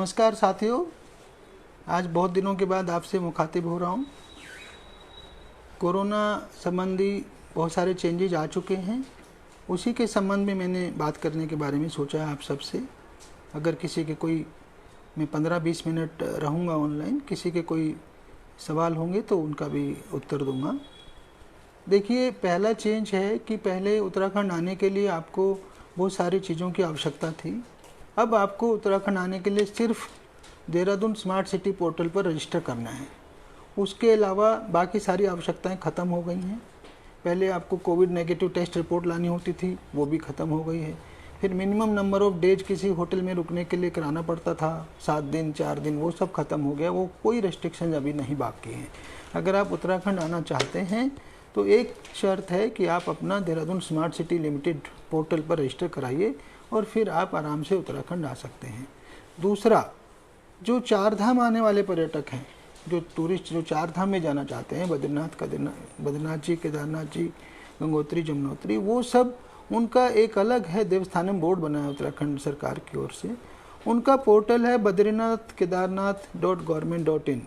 नमस्कार साथियों, आज बहुत दिनों के बाद आपसे मुखातिब हो रहा हूँ। कोरोना संबंधी बहुत सारे चेंजेज आ चुके हैं, उसी के संबंध में मैंने बात करने के बारे में सोचा आप सबसे। अगर किसी के कोई, मैं 15-20 मिनट रहूँगा ऑनलाइन, किसी के कोई सवाल होंगे तो उनका भी उत्तर दूंगा। देखिए, पहला चेंज है कि पहले उत्तराखंड आने के लिए आपको बहुत सारी चीज़ों की आवश्यकता थी। अब आपको उत्तराखंड आने के लिए सिर्फ देहरादून स्मार्ट सिटी पोर्टल पर रजिस्टर करना है। उसके अलावा बाकी सारी आवश्यकताएं ख़त्म हो गई हैं। पहले आपको कोविड नेगेटिव टेस्ट रिपोर्ट लानी होती थी, वो भी ख़त्म हो गई है। फिर मिनिमम नंबर ऑफ़ डेज किसी होटल में रुकने के लिए कराना पड़ता था, 7 दिन 4 दिन, वो सब ख़त्म हो गया। वो कोई रेस्ट्रिक्शन अभी नहीं बाकी हैं। अगर आप उत्तराखंड आना चाहते हैं तो एक शर्त है कि आप अपना Dehradun smart city limited portal पर रजिस्टर कराइए और फिर आप आराम से उत्तराखंड आ सकते हैं। दूसरा, जो चार धाम आने वाले पर्यटक हैं, जो टूरिस्ट जो चार धाम में जाना चाहते हैं, बद्रीनाथ जी, केदारनाथ जी, गंगोत्री, जमुनोत्री, वो सब उनका एक अलग है, देवस्थानम बोर्ड बना है उत्तराखंड सरकार की ओर से। उनका पोर्टल है badrinathkedarnath.government.in,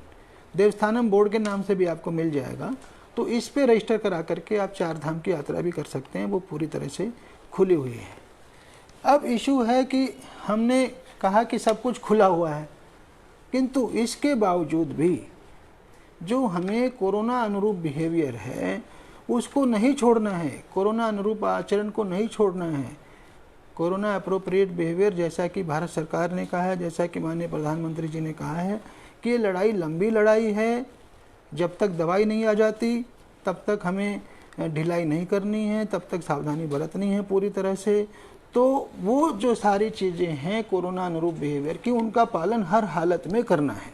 देवस्थानम बोर्ड के नाम से भी आपको मिल जाएगा। तो इस पे रजिस्टर करा करके आप चार धाम की यात्रा भी कर सकते हैं, वो पूरी तरह से खुली हुई है। अब इशू है कि हमने कहा कि सब कुछ खुला हुआ है, किंतु इसके बावजूद भी जो हमें कोरोना अनुरूप बिहेवियर है उसको नहीं छोड़ना है, कोरोना अनुरूप आचरण को नहीं छोड़ना है। कोरोना अप्रोप्रिएट बिहेवियर, जैसा कि भारत सरकार ने कहा है, जैसा कि माननीय प्रधानमंत्री जी ने कहा है कि ये लड़ाई लंबी लड़ाई है। जब तक दवाई नहीं आ जाती तब तक हमें ढिलाई नहीं करनी है, तब तक सावधानी बरतनी है पूरी तरह से। तो वो जो सारी चीज़ें हैं कोरोना अनुरूप बिहेवियर की, उनका पालन हर हालत में करना है।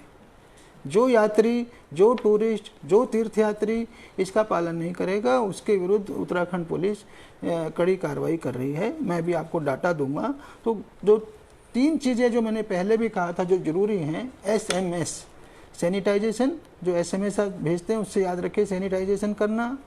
जो यात्री, जो टूरिस्ट, जो तीर्थयात्री इसका पालन नहीं करेगा, उसके विरुद्ध उत्तराखंड पुलिस कड़ी कार्रवाई कर रही है। मैं भी आपको डाटा दूंगा। तो जो 3 चीज़ें जो मैंने पहले भी कहा था जो ज़रूरी हैं, SMS सैनिटाइजेशन, जो SMS आप भेजते हैं उससे याद रखें सैनिटाइजेशन करना,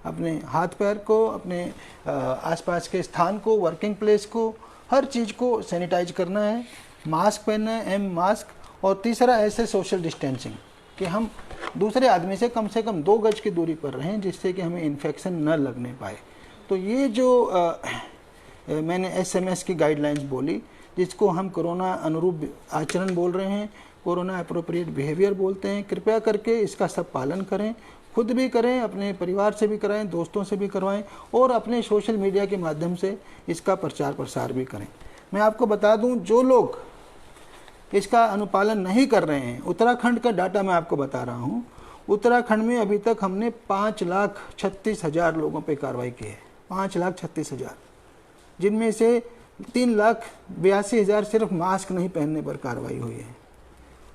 अपने हाथ पैर को, अपने आसपास के स्थान को, वर्किंग प्लेस को, हर चीज़ को सैनिटाइज करना है। मास्क पहनना है, मास्क। और तीसरा ऐसे सोशल डिस्टेंसिंग, कि हम दूसरे आदमी से कम 2 गज की दूरी पर रहें, जिससे कि हमें इन्फेक्शन न लगने पाए। तो ये जो मैंने SMS की गाइडलाइंस बोली, जिसको हम कोरोना अनुरूप आचरण बोल रहे हैं, कोरोना अप्रोप्रिएट बिहेवियर बोलते हैं, कृपया करके इसका सब पालन करें। खुद भी करें, अपने परिवार से भी कराएं, दोस्तों से भी करवाएं और अपने सोशल मीडिया के माध्यम से इसका प्रचार प्रसार भी करें। मैं आपको बता दूं, जो लोग इसका अनुपालन नहीं कर रहे हैं, उत्तराखंड का डाटा मैं आपको बता रहा हूं। उत्तराखंड में अभी तक हमने 5,36,000 लोगों पे कार्रवाई की है, 5,36,000, जिनमें से 3,82,000 सिर्फ मास्क नहीं पहनने पर कार्रवाई हुई है।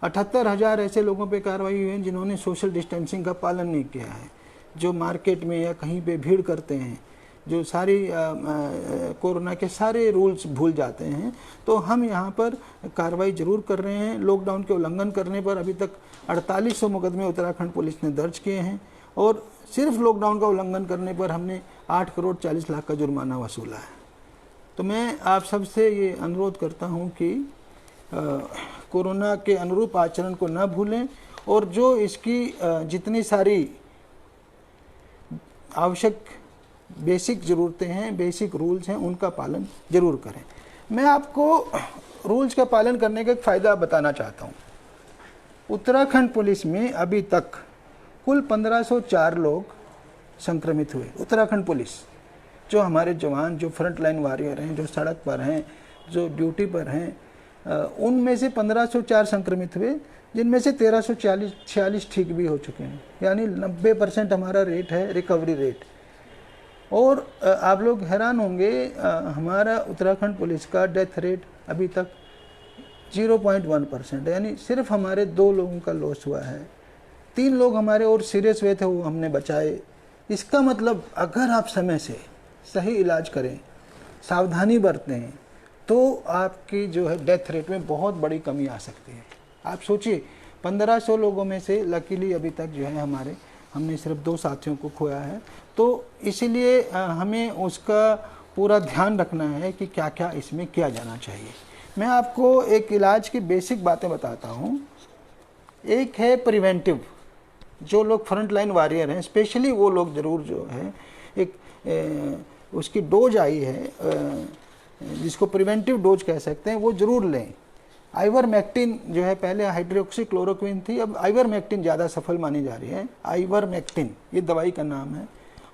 78,000 ऐसे लोगों पे कार्रवाई हुई है जिन्होंने सोशल डिस्टेंसिंग का पालन नहीं किया है, जो मार्केट में या कहीं पे भीड़ करते हैं, जो सारी कोरोना के सारे रूल्स भूल जाते हैं। तो हम यहाँ पर कार्रवाई जरूर कर रहे हैं। लॉकडाउन के उल्लंघन करने पर अभी तक 4800 मुकदमे उत्तराखंड पुलिस ने दर्ज किए हैं और सिर्फ लॉकडाउन का उल्लंघन करने पर हमने 8 करोड़ 40 लाख का जुर्माना वसूला है। तो मैं आप सबसे ये अनुरोध करता हूँ कि कोरोना के अनुरूप आचरण को न भूलें और जो इसकी जितनी सारी आवश्यक बेसिक ज़रूरतें हैं, बेसिक रूल्स हैं, उनका पालन जरूर करें। मैं आपको रूल्स का पालन करने का एक फ़ायदा बताना चाहता हूँ। उत्तराखंड पुलिस में अभी तक कुल 1504 लोग संक्रमित हुए। उत्तराखंड पुलिस, जो हमारे जवान, जो फ्रंट लाइन वॉरियर हैं, जो सड़क पर हैं, जो ड्यूटी पर हैं, उनमें से 1504 संक्रमित हुए, जिनमें से 1346 ठीक भी हो चुके हैं। यानी 90% हमारा रेट है, रिकवरी रेट। और आप लोग हैरान होंगे, हमारा उत्तराखंड पुलिस का डेथ रेट अभी तक 0.1% है। यानी सिर्फ हमारे 2 लोगों का लॉस हुआ है। 3 लोग हमारे और सीरियस हुए थे, वो हमने बचाए। इसका मतलब अगर आप समय से सही इलाज करें, सावधानी बरतें, तो आपकी जो है डेथ रेट में बहुत बड़ी कमी आ सकती है। आप सोचिए, 1500 लोगों में से लकीली अभी तक जो है हमने सिर्फ 2 साथियों को खोया है। तो इसीलिए हमें उसका पूरा ध्यान रखना है कि क्या क्या इसमें किया जाना चाहिए। मैं आपको एक इलाज की बेसिक बातें बताता हूँ। एक है प्रिवेंटिव, जो लोग फ्रंट लाइन वॉरियर हैं, स्पेशली वो लोग ज़रूर जो है एक उसकी डोज आई है जिसको प्रिवेंटिव डोज कह सकते हैं, वो ज़रूर लें। आइवरमेक्टिन जो है, पहले हाइड्रोक्सीक्लोरोक्विन थी, अब आइवरमेक्टिन ज़्यादा सफल मानी जा रही है। आइवरमेक्टिन ये दवाई का नाम है,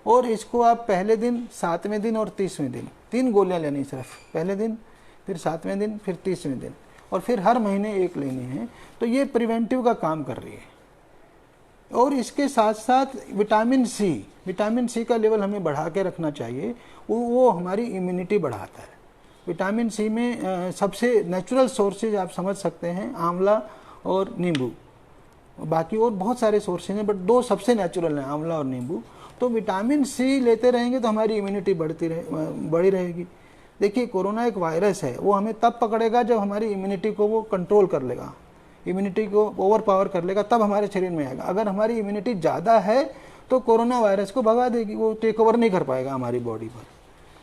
और इसको आप पहले दिन, 7वें दिन और 30वें दिन 3 गोलियां लेनी, सिर्फ पहले दिन, फिर 7वें दिन, फिर 30वें दिन, और फिर हर महीने 1 लेनी है। तो ये प्रिवेंटिव का काम कर रही है। और इसके साथ साथ विटामिन सी का लेवल हमें बढ़ा के रखना चाहिए। वो हमारी इम्यूनिटी बढ़ाता है। विटामिन सी में सबसे नेचुरल सोर्सेज आप समझ सकते हैं, आंवला और नींबू। बाकी और बहुत सारे सोर्सेज हैं, बट 2 सबसे नेचुरल हैं, आंवला और नींबू। तो विटामिन सी लेते रहेंगे तो हमारी इम्यूनिटी बढ़ी रहेगी। देखिए, कोरोना एक वायरस है, वो हमें तब पकड़ेगा जब हमारी इम्यूनिटी को वो कंट्रोल कर लेगा, इम्यूनिटी को ओवर पावर कर लेगा, तब हमारे शरीर में आएगा। अगर हमारी इम्यूनिटी ज़्यादा है तो कोरोना वायरस को भगा देगी, वो टेक ओवर नहीं कर पाएगा हमारी बॉडी पर।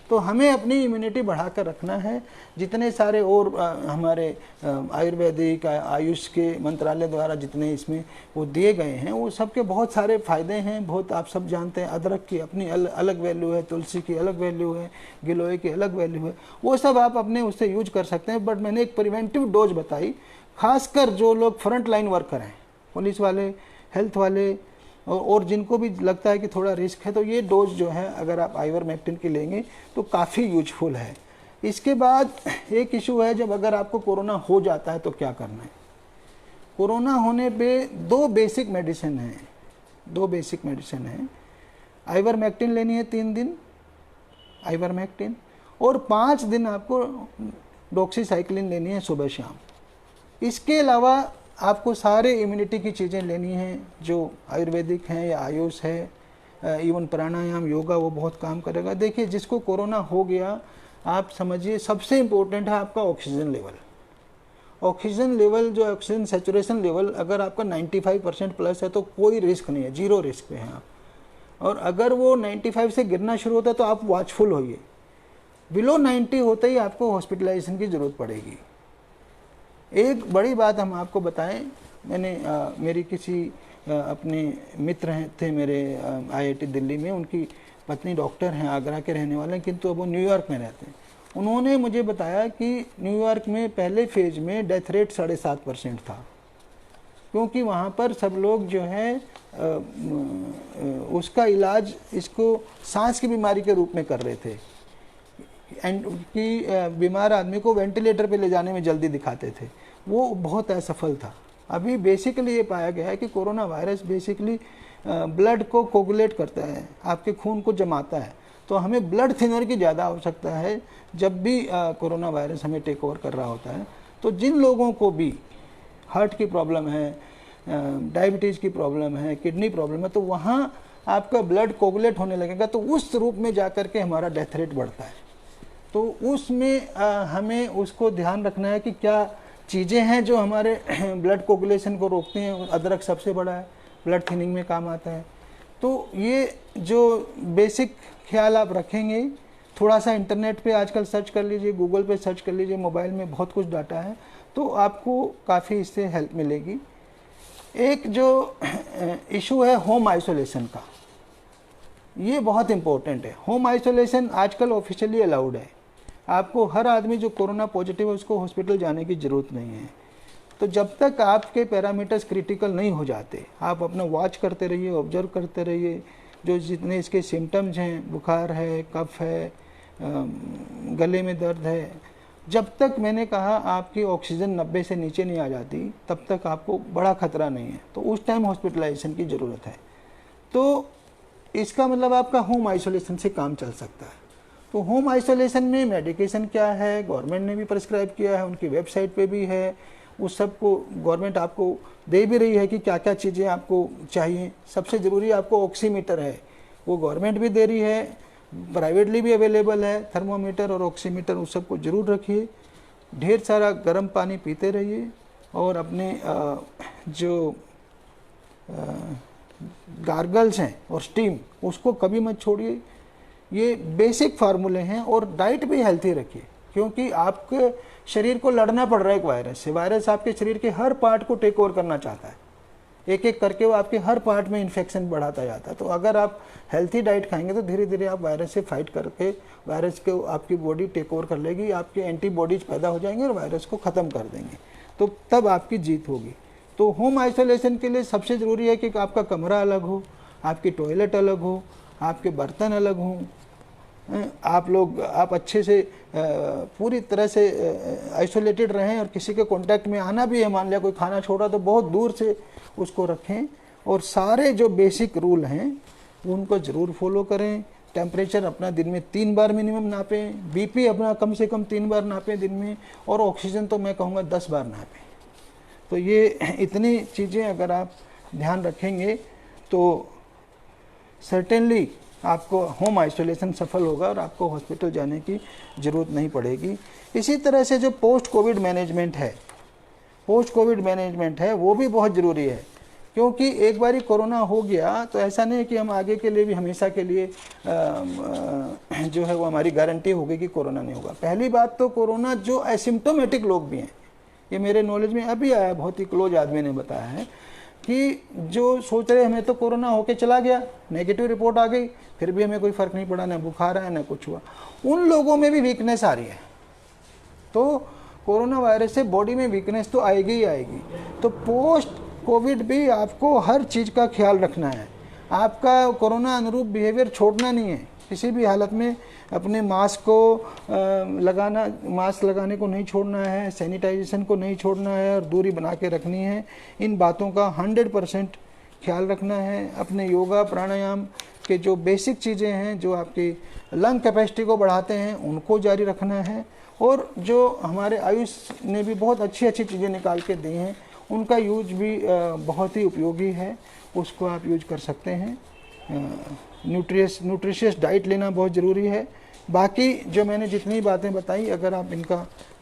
तो हमें अपनी इम्यूनिटी बढ़ाकर रखना है। जितने सारे और हमारे आयुर्वेदिक, आयुष के मंत्रालय द्वारा जितने इसमें वो दिए गए हैं, वो सबके बहुत सारे फ़ायदे हैं। बहुत आप सब जानते हैं, अदरक की अपनी अलग वैल्यू है, तुलसी की अलग वैल्यू है, गिलोय की अलग वैल्यू है, वो सब आप अपने उससे यूज कर सकते हैं। बट मैंने एक प्रिवेंटिव डोज बताई, खासकर जो लोग फ्रंट लाइन वर्कर हैं, पुलिस वाले, हेल्थ वाले, और जिनको भी लगता है कि थोड़ा रिस्क है, तो ये डोज जो है अगर आप आइवरमेक्टिन की लेंगे तो काफ़ी यूजफुल है। इसके बाद एक इशू है, जब अगर आपको कोरोना हो जाता है तो क्या करना है। कोरोना होने पे 2 बेसिक मेडिसिन हैं। आइवरमेक्टिन लेनी है 3 दिन आइवरमेक्टिन, और 5 दिन आपको डॉक्सीसाइक्लिन लेनी है सुबह शाम। इसके अलावा आपको सारे इम्यूनिटी की चीज़ें लेनी हैं जो आयुर्वेदिक हैं या आयुष है, इवन प्राणायाम, योगा, वो बहुत काम करेगा। देखिए, जिसको कोरोना हो गया, आप समझिए सबसे इम्पोर्टेंट है आपका ऑक्सीजन लेवल। ऑक्सीजन लेवल जो ऑक्सीजन सेचुरेशन लेवल अगर आपका 95% प्लस है तो कोई रिस्क नहीं है, 0 रिस्क पे हैं आप। और अगर वो 95 से गिरना शुरू होता है तो आप वॉचफुल होइए। बिलो 90 होते ही आपको हॉस्पिटलाइजेशन की ज़रूरत पड़ेगी। एक बड़ी बात हम आपको बताएं, मैंने मेरी किसी अपने मित्र थे मेरे IIT दिल्ली में, उनकी पत्नी डॉक्टर हैं, आगरा के रहने वाले हैं, किंतु अब वो न्यूयॉर्क में रहते हैं। उन्होंने मुझे बताया कि न्यूयॉर्क में पहले फेज में डेथ रेट 7.5% था, क्योंकि वहाँ पर सब लोग जो है उसका इलाज इसको सांस की बीमारी के रूप में कर रहे थे, एंड कि बीमार आदमी को वेंटिलेटर पे ले जाने में जल्दी दिखाते थे, वो बहुत असफल था। अभी बेसिकली ये पाया गया है कि कोरोना वायरस बेसिकली ब्लड को कोगुलेट करता है, आपके खून को जमाता है। तो हमें ब्लड थिनर की ज़्यादा आवश्यकता है जब भी कोरोना वायरस हमें टेक ओवर कर रहा होता है। तो जिन लोगों को भी हार्ट की प्रॉब्लम है, डायबिटीज़ की प्रॉब्लम है, किडनी प्रॉब्लम है, तो वहाँ आपका ब्लड कोगुलेट होने लगेगा, तो उस रूप में जा कर के हमारा डेथ रेट बढ़ता है। तो उसमें हमें उसको ध्यान रखना है कि क्या चीज़ें हैं जो हमारे ब्लड कोगुलेशन को रोकती हैं। अदरक सबसे बड़ा है, ब्लड थिनिंग में काम आता है। तो ये जो बेसिक ख्याल आप रखेंगे, थोड़ा सा इंटरनेट पे आजकल सर्च कर लीजिए, गूगल पे सर्च कर लीजिए, मोबाइल में बहुत कुछ डाटा है, तो आपको काफ़ी इससे हेल्प मिलेगी। एक जो इशू है होम आइसोलेशन का, ये बहुत इम्पोर्टेंट है। होम आइसोलेशन आजकल ऑफिशियली अलाउड है। आपको हर आदमी जो कोरोना पॉजिटिव है उसको हॉस्पिटल जाने की ज़रूरत नहीं है। तो जब तक आपके पैरामीटर्स क्रिटिकल नहीं हो जाते, आप अपना वॉच करते रहिए, ऑब्जर्व करते रहिए। जो जितने इसके सिम्टम्स हैं, बुखार है, कफ है, गले में दर्द है, जब तक मैंने कहा आपकी ऑक्सीजन 90 से नीचे नहीं आ जाती, तब तक आपको बड़ा खतरा नहीं है, तो उस टाइम हॉस्पिटलाइजेशन की ज़रूरत है। तो इसका मतलब आपका होम आइसोलेशन से काम चल सकता है। तो होम आइसोलेशन में मेडिकेशन क्या है, गवर्नमेंट ने भी प्रिस्क्राइब किया है, उनकी वेबसाइट पे भी है। उस सब को गवर्नमेंट आपको दे भी रही है कि क्या क्या चीज़ें आपको चाहिए। सबसे ज़रूरी आपको ऑक्सीमीटर है, वो गवर्नमेंट भी दे रही है, प्राइवेटली भी अवेलेबल है। थर्मोमीटर और ऑक्सीमीटर उस सब को ज़रूर रखिए। ढेर सारा गर्म पानी पीते रहिए, और अपने जो गार्गल्स हैं और स्टीम, उसको कभी मत छोड़िए। ये बेसिक फार्मूले हैं। और डाइट भी हेल्थी रखिए। क्योंकि आपके शरीर को लड़ना पड़ रहा है एक वायरस से। वायरस आपके शरीर के हर पार्ट को टेक ओवर करना चाहता है, एक एक करके वो आपके हर पार्ट में इन्फेक्शन बढ़ाता जाता है। तो अगर आप हेल्थी डाइट खाएंगे तो धीरे धीरे आप वायरस से फाइट करके वायरस को आपकी बॉडी टेक ओवर कर लेगी, आपके एंटीबॉडीज पैदा हो जाएंगे और वायरस को ख़त्म कर देंगे, तो तब आपकी जीत होगी। तो होम आइसोलेशन के लिए सबसे ज़रूरी है कि आपका कमरा अलग हो, आपकी टॉयलेट अलग हो, आपके बर्तन अलग हों, आप अच्छे से पूरी तरह से आइसोलेटेड रहें, और किसी के कांटेक्ट में आना भी है, मान लिया कोई खाना छोड़ा तो बहुत दूर से उसको रखें, और सारे जो बेसिक रूल हैं उनको ज़रूर फॉलो करें। टेम्परेचर अपना दिन में 3 बार मिनिमम नापें, बीपी अपना कम से कम 3 बार नापें दिन में, और ऑक्सीजन तो मैं कहूँगा 10 बार नापें। तो ये इतनी चीज़ें अगर आप ध्यान रखेंगे तो सर्टेनली आपको होम आइसोलेशन सफल होगा और आपको हॉस्पिटल जाने की ज़रूरत नहीं पड़ेगी। इसी तरह से जो पोस्ट कोविड मैनेजमेंट है वो भी बहुत ज़रूरी है, क्योंकि एक बारी कोरोना हो गया तो ऐसा नहीं है कि हम आगे के लिए भी हमेशा के लिए जो है वो हमारी गारंटी होगी कि कोरोना नहीं होगा। पहली बात तो कोरोना जो एसिम्टोमेटिक लोग भी हैं, ये मेरे नॉलेज में अभी आया, बहुत ही क्लोज आदमी ने बताया है कि जो सोच रहे हमें तो कोरोना होके चला गया, नेगेटिव रिपोर्ट आ गई, फिर भी हमें कोई फ़र्क नहीं पड़ा, ना बुखार है ना कुछ हुआ, उन लोगों में भी वीकनेस आ रही है। तो कोरोना वायरस से बॉडी में वीकनेस तो आएगी ही आएगी। तो पोस्ट कोविड भी आपको हर चीज़ का ख्याल रखना है, आपका कोरोना अनुरूप बिहेवियर छोड़ना नहीं है, किसी भी हालत में अपने मास्क लगाने को नहीं छोड़ना है, सैनिटाइजेशन को नहीं छोड़ना है, और दूरी बना के रखनी है। इन बातों का 100% ख्याल रखना है। अपने योगा प्राणायाम के जो बेसिक चीज़ें हैं जो आपकी लंग कैपेसिटी को बढ़ाते हैं उनको जारी रखना है, और जो हमारे आयुष ने भी बहुत अच्छी अच्छी चीज़ें निकाल के दी हैं उनका यूज भी बहुत ही उपयोगी है, उसको आप यूज कर सकते हैं। न्यूट्रिशियस डाइट लेना बहुत ज़रूरी है। बाकी जो मैंने जितनी बातें बताई, अगर आप इनका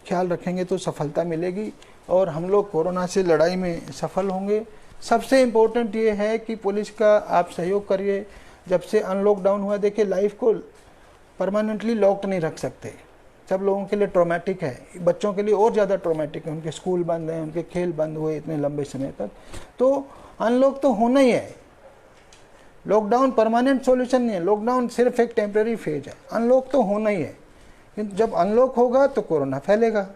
ख्याल रखेंगे तो सफलता मिलेगी और हम लोग कोरोना से लड़ाई में सफल होंगे। सबसे इम्पोर्टेंट ये है कि पुलिस का आप सहयोग करिए। जब से अनलॉकडाउन हुआ, देखिए लाइफ को परमानेंटली लॉक्ड नहीं रख सकते, सब लोगों के लिए ट्रॉमेटिक है, बच्चों के लिए और ज़्यादा ट्रॉमेटिक है, उनके स्कूल बंद हैं, उनके खेल बंद हुए इतने लंबे समय तक। तो अनलॉक तो होना ही है, लॉकडाउन परमानेंट सॉल्यूशन नहीं है, लॉकडाउन सिर्फ एक टेम्परेरी फेज है, अनलॉक तो होना ही है। किंतु जब अनलॉक होगा तो कोरोना फैलेगा,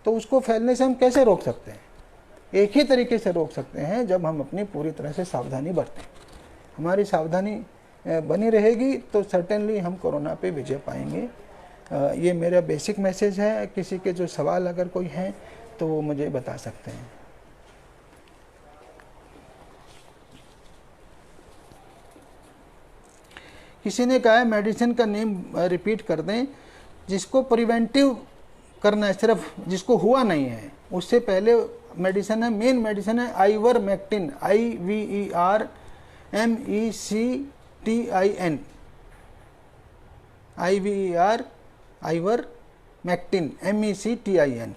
तो उसको फैलने से हम कैसे रोक सकते हैं? एक ही तरीके से रोक सकते हैं, जब हम अपनी पूरी तरह से सावधानी बरतें। हमारी सावधानी बनी रहेगी तो सर्टेनली हम कोरोना पे विजय पाएंगे। ये मेरा बेसिक मैसेज है। किसी के जो सवाल अगर कोई हैं तो वो मुझे बता सकते हैं। किसी ने कहा है मेडिसिन का नेम रिपीट कर दें। जिसको प्रिवेंटिव करना है, सिर्फ जिसको हुआ नहीं है, उससे पहले मेडिसिन है, मेन मेडिसिन है आइवरमेक्टिन, IVERMECTIN, आइवरमेक्टिन MECTIN।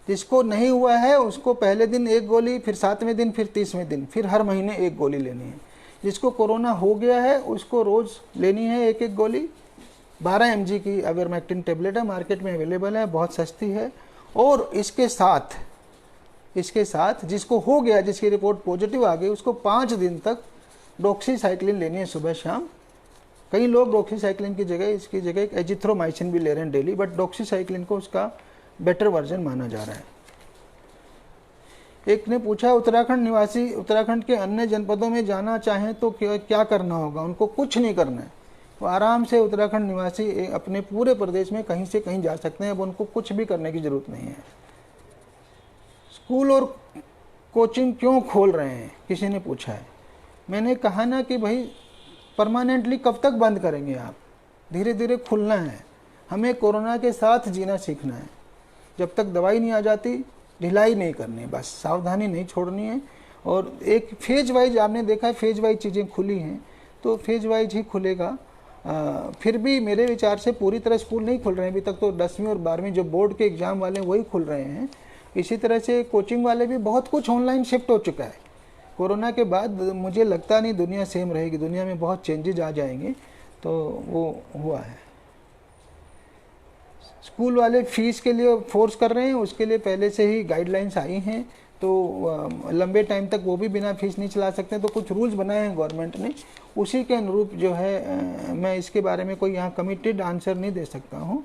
जिसको नहीं हुआ है उसको पहले दिन 1 गोली, फिर 7वें दिन, फिर 30वें दिन, फिर हर महीने 1 गोली लेनी है। जिसको कोरोना हो गया है उसको रोज़ लेनी है 1-1 गोली। 12 mg की आइवरमेक्टिन टेबलेट है, मार्केट में अवेलेबल है, बहुत सस्ती है। और इसके साथ जिसको हो गया, जिसकी रिपोर्ट पॉजिटिव आ गई, उसको 5 दिन तक डॉक्सीसाइक्लिन लेनी है सुबह शाम। कई लोग डॉक्सीसाइक्लिन की जगह इसकी जगह एक एजिथ्रोमाइसिन भी ले रहे हैं डेली, बट डॉक्सीसाइक्लिन को उसका बेटर वर्जन माना जा रहा है। एक ने पूछा उत्तराखंड निवासी उत्तराखंड के अन्य जनपदों में जाना चाहें तो क्या करना होगा? उनको कुछ नहीं करना है, वो आराम से उत्तराखंड निवासी अपने पूरे प्रदेश में कहीं से कहीं जा सकते हैं। अब उनको कुछ भी करने की ज़रूरत नहीं है। स्कूल और कोचिंग क्यों खोल रहे हैं, किसी ने पूछा है। मैंने कहा ना कि भाई परमानेंटली कब तक बंद करेंगे आप, धीरे धीरे खुलना है। हमें कोरोना के साथ जीना सीखना है। जब तक दवाई नहीं आ जाती ढिलाई नहीं करनी, बस सावधानी नहीं छोड़नी है। और एक फेज वाइज आपने देखा है, फेज वाइज चीज़ें खुली हैं तो फेज वाइज ही खुलेगा। फिर भी मेरे विचार से पूरी तरह स्कूल नहीं खुल रहे हैं अभी तक, तो 10वीं और 12वीं जो बोर्ड के एग्ज़ाम वाले वही खुल रहे हैं। इसी तरह से कोचिंग वाले भी बहुत कुछ ऑनलाइन शिफ्ट हो चुका है। कोरोना के बाद मुझे लगता नहीं दुनिया सेम रहेगी, दुनिया में बहुत चेंजेज आ जाएंगे, तो वो हुआ है। स्कूल वाले फीस के लिए फोर्स कर रहे हैं, उसके लिए पहले से ही गाइडलाइंस आई हैं, तो लंबे टाइम तक वो भी बिना फीस नहीं चला सकते। तो कुछ रूल्स बनाए हैं गवर्नमेंट ने, उसी के अनुरूप जो है मैं इसके बारे में कोई यहाँ कमिटेड आंसर नहीं दे सकता हूँ।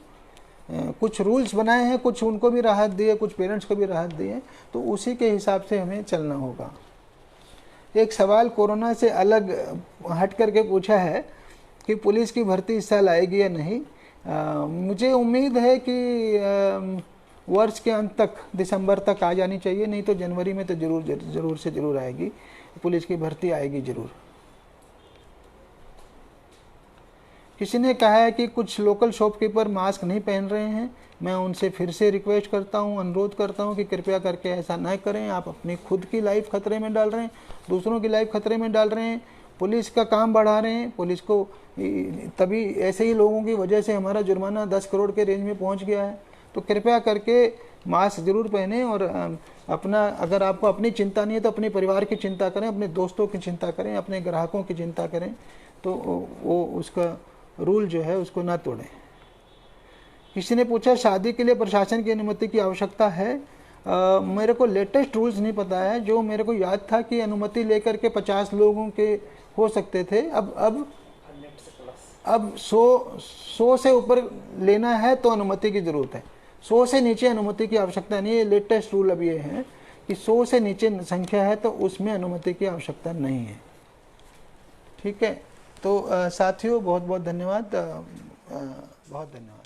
कुछ रूल्स बनाए हैं, कुछ उनको भी राहत दी है, कुछ पेरेंट्स को भी राहत दी है, तो उसी के हिसाब से हमें चलना होगा। एक सवाल कोरोना से अलग हट करके पूछा है कि पुलिस की भर्ती इस साल आएगी या नहीं। मुझे उम्मीद है कि वर्ष के अंत तक, दिसंबर तक आ जानी चाहिए, नहीं तो जनवरी में तो जरूर से जरूर आएगी, पुलिस की भर्ती आएगी जरूर। किसी ने कहा है कि कुछ लोकल शॉपकीपर मास्क नहीं पहन रहे हैं, मैं उनसे फिर से रिक्वेस्ट करता हूं, अनुरोध करता हूं कि कृपया करके ऐसा न करें। आप अपनी खुद की लाइफ खतरे में डाल रहे हैं, दूसरों की लाइफ खतरे में डाल रहे हैं, पुलिस का काम बढ़ा रहे हैं। पुलिस को तभी ऐसे ही लोगों की वजह से हमारा जुर्माना 10 करोड़ के रेंज में पहुंच गया है। तो कृपया करके मास्क जरूर पहने, और अपना, अगर आपको अपनी चिंता नहीं है तो अपने परिवार की चिंता करें, अपने दोस्तों की चिंता करें, अपने ग्राहकों की चिंता करें, तो वो उसका रूल जो है उसको ना तोड़ें। किसी ने पूछा शादी के लिए प्रशासन की अनुमति की आवश्यकता है। मेरे को लेटेस्ट रूल्स नहीं पता है, जो मेरे को याद था कि अनुमति लेकर के 50 लोगों के हो सकते थे। अब 100 से ऊपर लेना है तो अनुमति की जरूरत है, 100 से नीचे अनुमति की आवश्यकता नहीं है। लेटेस्ट रूल अब ये है कि 100 से नीचे संख्या है तो उसमें अनुमति की आवश्यकता नहीं है। ठीक है, तो साथियों बहुत बहुत धन्यवाद, बहुत धन्यवाद।